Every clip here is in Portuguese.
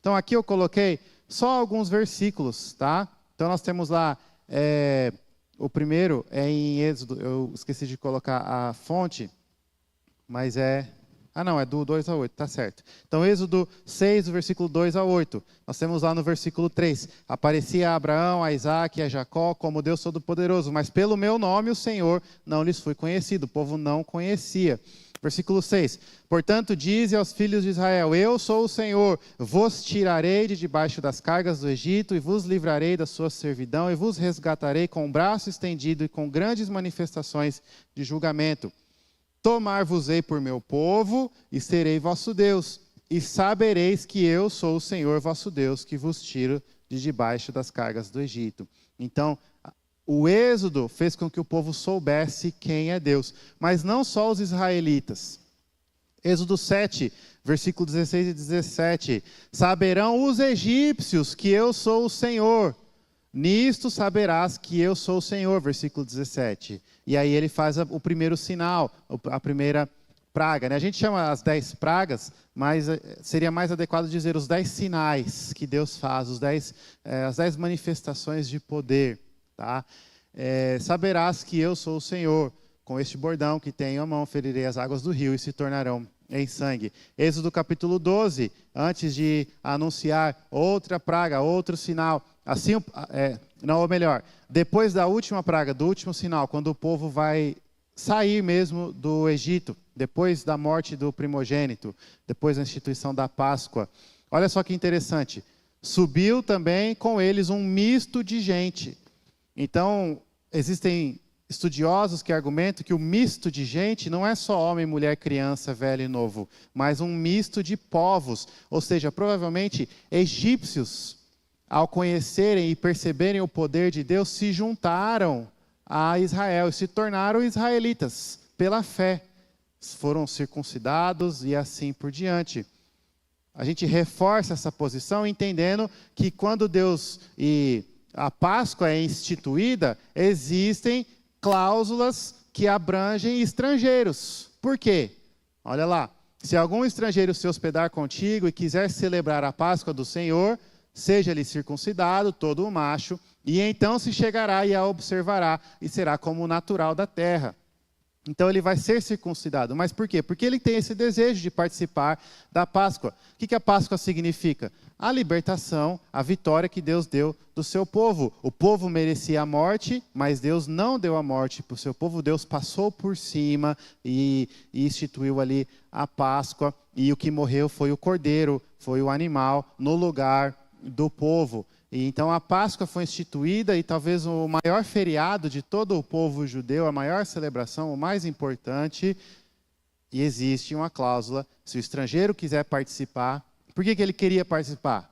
Então aqui eu coloquei só alguns versículos, tá? Então nós temos lá, o primeiro é em Êxodo, eu esqueci de colocar a fonte, mas é do 2 ao 8, tá certo. Então, Êxodo 6, do versículo 2 ao 8. Nós temos lá no versículo 3. Aparecia a Abraão, a Isaque e a Jacó como Deus Todo-Poderoso, mas pelo meu nome, o Senhor, não lhes fui conhecido. O povo não conhecia. Versículo 6. Portanto, dize aos filhos de Israel, eu sou o Senhor, vos tirarei de debaixo das cargas do Egito, e vos livrarei da sua servidão, e vos resgatarei com o braço estendido e com grandes manifestações de julgamento. Tomar-vos-ei por meu povo, e serei vosso Deus, e sabereis que eu sou o Senhor vosso Deus, que vos tiro de debaixo das cargas do Egito. Então, o Êxodo fez com que o povo soubesse quem é Deus, mas não só os israelitas. Êxodo 7, versículo 16 e 17. Saberão os egípcios que eu sou o Senhor. Nisto saberás que eu sou o Senhor, versículo 17. E aí ele faz o primeiro sinal, a primeira praga, né? A gente chama as 10 pragas, mas seria mais adequado dizer os 10 sinais que Deus faz, as 10 manifestações de poder. Tá? Saberás que eu sou o Senhor, com este bordão que tenho à mão, ferirei as águas do rio e se tornarão em sangue. Êxodo capítulo 12, antes de anunciar outra praga, outro sinal, assim, não, ou melhor, depois da última praga, do último sinal, quando o povo vai sair mesmo do Egito, depois da morte do primogênito, depois da instituição da Páscoa, olha só que interessante, subiu também com eles um misto de gente. Então, existem estudiosos que argumentam que o misto de gente não é só homem, mulher, criança, velho e novo, mas um misto de povos, ou seja, provavelmente egípcios, ao conhecerem e perceberem o poder de Deus, se juntaram a Israel e se tornaram israelitas pela fé. Foram circuncidados e assim por diante. A gente reforça essa posição entendendo que quando Deus e a Páscoa é instituída, existem cláusulas que abrangem estrangeiros. Por quê? Olha lá, se algum estrangeiro se hospedar contigo e quiser celebrar a Páscoa do Senhor, seja-lhe circuncidado, todo o macho, e então se chegará e a observará, e será como o natural da terra. Então ele vai ser circuncidado. Mas por quê? Porque ele tem esse desejo de participar da Páscoa. O que a Páscoa significa? A libertação, a vitória que Deus deu do seu povo. O povo merecia a morte, mas Deus não deu a morte para o seu povo. Deus passou por cima e instituiu ali a Páscoa. E o que morreu foi o cordeiro, foi o animal no lugar do povo. E então a Páscoa foi instituída e talvez o maior feriado de todo o povo judeu, a maior celebração, o mais importante, e existe uma cláusula, se o estrangeiro quiser participar. Por que ele queria participar?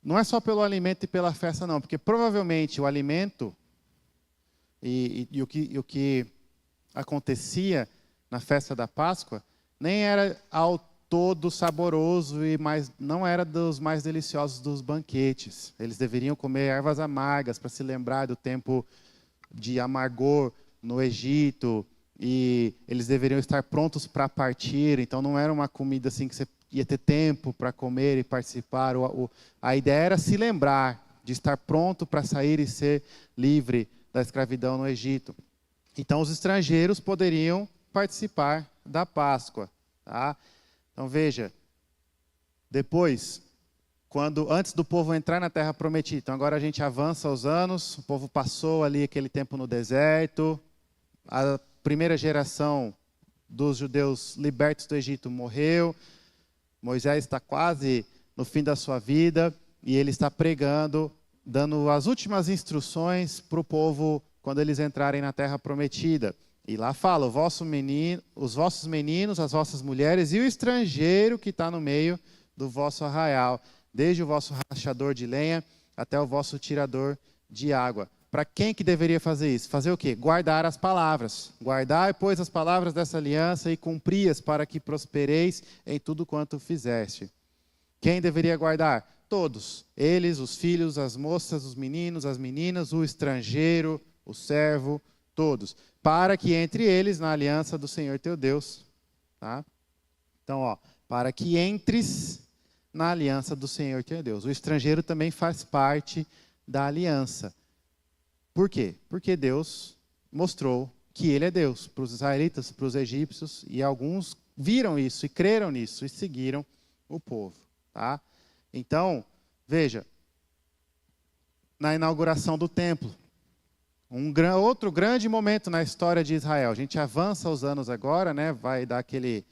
Não é só pelo alimento e pela festa não, porque provavelmente o alimento e o que acontecia na festa da Páscoa nem era ao todo saboroso, mas não era dos mais deliciosos dos banquetes. Eles deveriam comer ervas amargas para se lembrar do tempo de amargor no Egito, e eles deveriam estar prontos para partir, então não era uma comida assim que você ia ter tempo para comer e participar. A ideia era se lembrar de estar pronto para sair e ser livre da escravidão no Egito. Então os estrangeiros poderiam participar da Páscoa, tá? Então veja, depois, antes do povo entrar na terra prometida, então agora a gente avança os anos, o povo passou ali aquele tempo no deserto, a primeira geração dos judeus libertos do Egito morreu, Moisés está quase no fim da sua vida e ele está pregando, dando as últimas instruções para o povo quando eles entrarem na terra prometida. E lá fala, os vossos meninos, as vossas mulheres e o estrangeiro que está no meio do vosso arraial, desde o vosso rachador de lenha até o vosso tirador de água. Para quem que deveria fazer isso? Fazer o quê? Guardar as palavras. Guardai, pois, as palavras dessa aliança e cumpri-as para que prospereis em tudo quanto fizeste. Quem deveria guardar? Todos. Eles, os filhos, as moças, os meninos, as meninas, o estrangeiro, o servo, todos. Para que entre eles na aliança do Senhor teu Deus. Tá? Então, para que entres na aliança do Senhor que é Deus. O estrangeiro também faz parte da aliança. Por quê? Porque Deus mostrou que Ele é Deus para os israelitas, para os egípcios, e alguns viram isso e creram nisso e seguiram o povo. Tá? Então, veja, na inauguração do templo, outro grande momento na história de Israel. A gente avança os anos agora, né? Vai dar aquele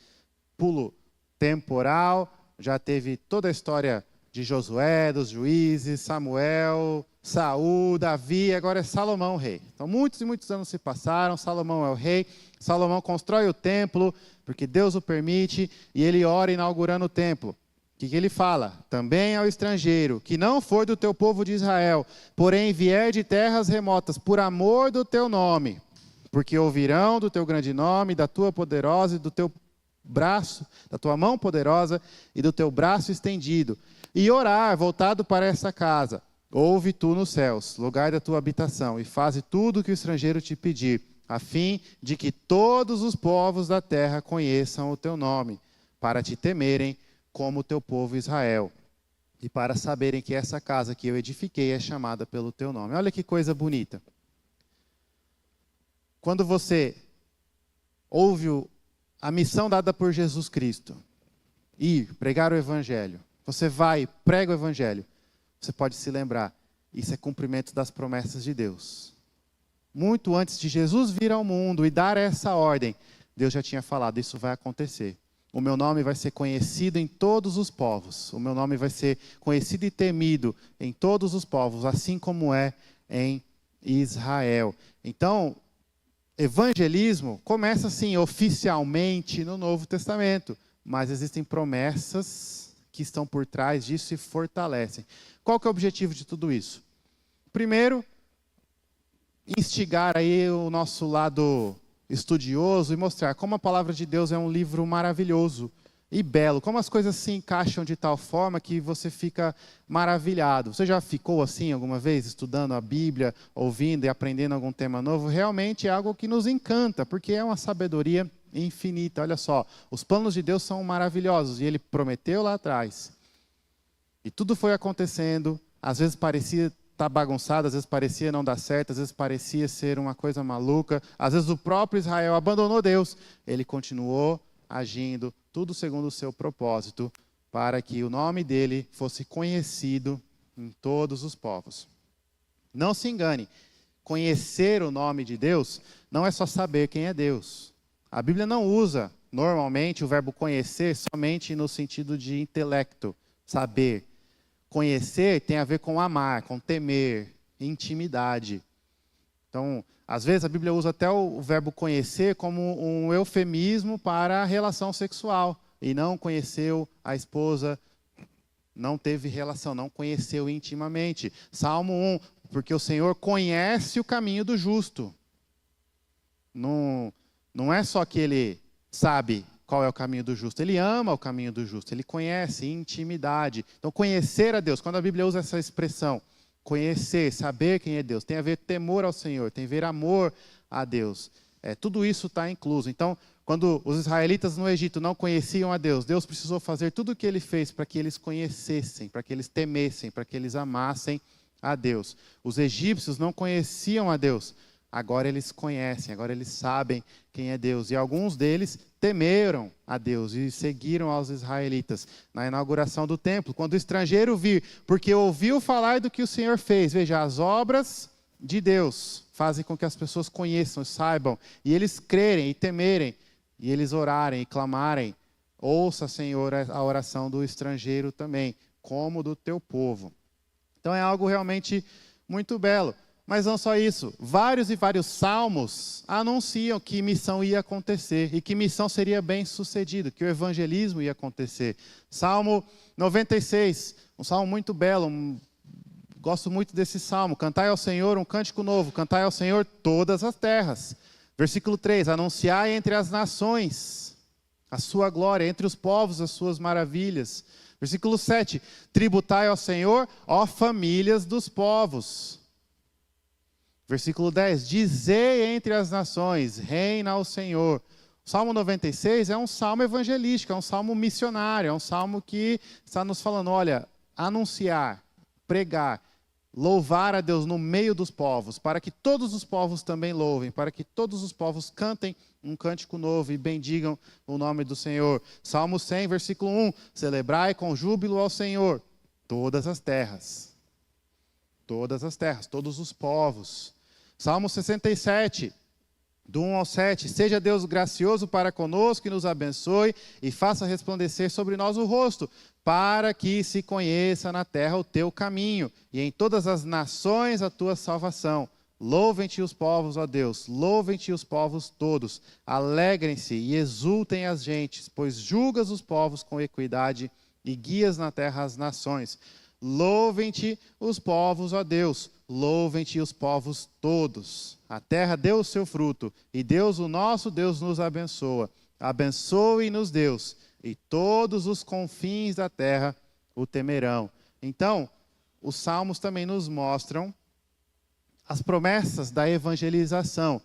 pulo temporal. Já teve toda a história de Josué, dos juízes, Samuel, Saul, Davi, agora é Salomão o rei. Então muitos e muitos anos se passaram, Salomão é o rei, Salomão constrói o templo, porque Deus o permite, e ele ora inaugurando o templo. O que ele fala? Também ao estrangeiro, que não for do teu povo de Israel, porém vier de terras remotas, por amor do teu nome, porque ouvirão do teu grande nome, da tua poderosa e do teu braço, da tua mão poderosa e do teu braço estendido, e orar voltado para essa casa. Ouve tu nos céus, lugar da tua habitação, e faze tudo o que o estrangeiro te pedir, a fim de que todos os povos da terra conheçam o teu nome, para te temerem como o teu povo Israel, e para saberem que essa casa que eu edifiquei é chamada pelo teu nome. Olha que coisa bonita. Quando você ouve a missão dada por Jesus Cristo, ir pregar o evangelho, você vai, prega o evangelho, você pode se lembrar, isso é cumprimento das promessas de Deus. Muito antes de Jesus vir ao mundo e dar essa ordem, Deus já tinha falado, isso vai acontecer. O meu nome vai ser conhecido em todos os povos. O meu nome vai ser conhecido e temido em todos os povos, assim como é em Israel. Então, evangelismo começa assim, oficialmente no Novo Testamento, mas existem promessas que estão por trás disso e fortalecem. Qual que é o objetivo de tudo isso? Primeiro, instigar aí o nosso lado estudioso e mostrar como a palavra de Deus é um livro maravilhoso e belo, como as coisas se encaixam de tal forma que você fica maravilhado. Você já ficou assim alguma vez, estudando a Bíblia, ouvindo e aprendendo algum tema novo? Realmente é algo que nos encanta, porque é uma sabedoria infinita. Olha só, os planos de Deus são maravilhosos, e Ele prometeu lá atrás. E tudo foi acontecendo, às vezes parecia estar bagunçado, às vezes parecia não dar certo, às vezes parecia ser uma coisa maluca, às vezes o próprio Israel abandonou Deus. Ele continuou agindo, tudo segundo o seu propósito, para que o nome dele fosse conhecido em todos os povos. Não se engane, conhecer o nome de Deus não é só saber quem é Deus. A Bíblia não usa, normalmente, o verbo conhecer somente no sentido de intelecto, saber. Conhecer tem a ver com amar, com temer, intimidade. Então, às vezes a Bíblia usa até o verbo conhecer como um eufemismo para a relação sexual. E não conheceu a esposa, não teve relação, não conheceu intimamente. Salmo 1, porque o Senhor conhece o caminho do justo. Não é só que Ele sabe qual é o caminho do justo, Ele ama o caminho do justo, Ele conhece intimidade. Então, conhecer a Deus, quando a Bíblia usa essa expressão, conhecer, saber quem é Deus, tem a ver temor ao Senhor, tem a ver amor a Deus. Tudo isso está incluso. Então, quando os israelitas no Egito não conheciam a Deus, Deus precisou fazer tudo o que Ele fez para que eles conhecessem, para que eles temessem, para que eles amassem a Deus. Os egípcios não conheciam a Deus, agora eles conhecem, agora eles sabem quem é Deus. E alguns deles temeram a Deus e seguiram aos israelitas na inauguração do templo. Quando o estrangeiro vir, porque ouviu falar do que o Senhor fez, veja, as obras de Deus fazem com que as pessoas conheçam, saibam, e eles crerem e temerem, e eles orarem e clamarem. Ouça, Senhor, a oração do estrangeiro também, como do teu povo. Então é algo realmente muito belo. Mas não só isso, vários e vários salmos anunciam que missão ia acontecer e que missão seria bem sucedida, que o evangelismo ia acontecer. Salmo 96, um salmo muito belo, gosto muito desse salmo. Cantai ao Senhor um cântico novo, cantai ao Senhor todas as terras. Versículo 3, anunciai entre as nações a sua glória, entre os povos as suas maravilhas. Versículo 7, tributai ao Senhor, ó famílias dos povos. Versículo 10, dizei entre as nações, reina o Senhor Salmo 96 é um salmo evangelístico, é um salmo missionário, é um salmo que está nos falando, olha, anunciar, pregar, louvar a Deus no meio dos povos, para que todos os povos também louvem, para que todos os povos cantem um cântico novo e bendigam o nome do Senhor. Salmo 100, versículo 1, celebrai com júbilo ao Senhor todas as terras, todos os povos. Salmo 67, do 1 ao 7, seja Deus gracioso para conosco e nos abençoe e faça resplandecer sobre nós o rosto, para que se conheça na terra o teu caminho e em todas as nações a tua salvação. Louvem-te os povos, ó Deus, louvem-te os povos todos, alegrem-se e exultem as gentes, pois julgas os povos com equidade e guias na terra as nações. Louvem-te os povos, ó Deus, louvem-te os povos todos. A terra deu o seu fruto, e Deus, o nosso Deus, nos abençoa. Abençoe-nos, Deus, e todos os confins da terra o temerão. Então, os salmos também nos mostram as promessas da evangelização.